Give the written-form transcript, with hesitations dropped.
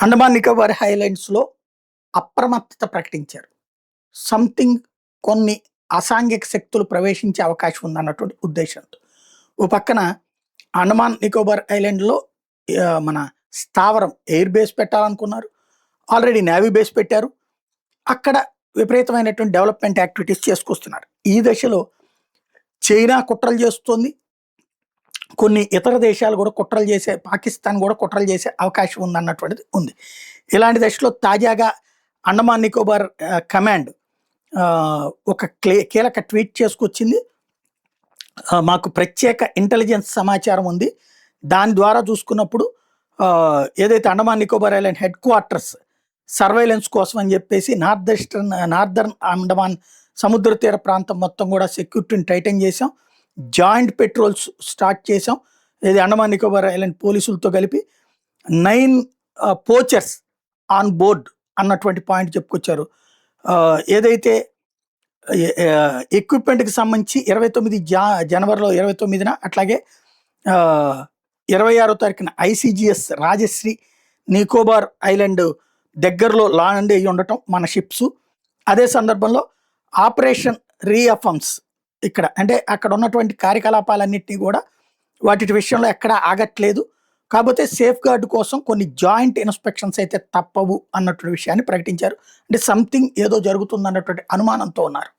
అండమాన్ నికోబార్ ఐలాండ్స్‌లో అప్రమత్తత ప్రకటించారు. సంథింగ్ కొన్ని అసాంఘిక శక్తులు ప్రవేశించే అవకాశం ఉందన్నటువంటి ఉద్దేశంతో. ఓ పక్కన అండమాన్ నికోబార్ ఐలాండ్‌లో మన స్థావరం ఎయిర్ బేస్ పెట్టాలనుకున్నారు. ఆల్రెడీ నేవీ బేస్ పెట్టారు. అక్కడ విపరీతమైనటువంటి డెవలప్‌మెంట్ యాక్టివిటీస్ చేసుకొస్తున్నారు. ఈ దశలో చైనా కుట్రలు చేస్తోంది. కొన్ని ఇతర దేశాలు కూడా కుట్రలు చేసే పాకిస్తాన్ కూడా కుట్రలు చేసే అవకాశం ఉందన్నటువంటిది ఉంది. ఇలాంటి దశలో తాజాగా అండమాన్ నికోబార్ కమాండ్ ఒక కీలక ట్వీట్ చేసుకొచ్చింది. మాకు ప్రత్యేక ఇంటెలిజెన్స్ సమాచారం ఉంది. దాని ద్వారా చూసుకున్నప్పుడు ఏదైతే Andaman Nicobar island head quarters surveillance కోసం అని చెప్పేసి నార్దర్న్ అండమాన్ సముద్ర తీర ప్రాంతం మొత్తం కూడా సెక్యూరిటీని టైటన్ చేసాం. జాయింట్ పెట్రోల్స్ స్టార్ట్ చేసాం. ఇది అండమాన్ నికోబార్ ఐలాండ్ పోలీసులతో కలిపి 9 పోచర్స్ ఆన్ బోర్డ్ అన్నటువంటి పాయింట్ చెప్పుకొచ్చారు. ఏదైతే ఎక్విప్మెంట్కి సంబంధించి 29 జనవరిలో 29న అట్లాగే 26వ తారీఖున ఐసీజీఎస్ రాజశ్రీ నికోబార్ ఐలాండ్ దగ్గరలో ల్యాండ్ అయ్యి ఉండటం మన షిప్స్. అదే సందర్భంలో ఆపరేషన్ రీఅఫర్మ్స్ ఇక్కడ అంటే అక్కడ ఉన్నటువంటి కార్యకలాపాలన్నింటినీ కూడా వాటి విషయంలో ఎక్కడా ఆగట్లేదు. కాకపోతే సేఫ్ గార్డ్ కోసం కొన్ని జాయింట్ ఇన్స్పెక్షన్స్ అయితే తప్పవు అన్నటువంటి విషయాన్ని ప్రకటించారు. అంటే సంథింగ్ ఏదో జరుగుతుంది అన్నటువంటి అనుమానంతో ఉన్నారు.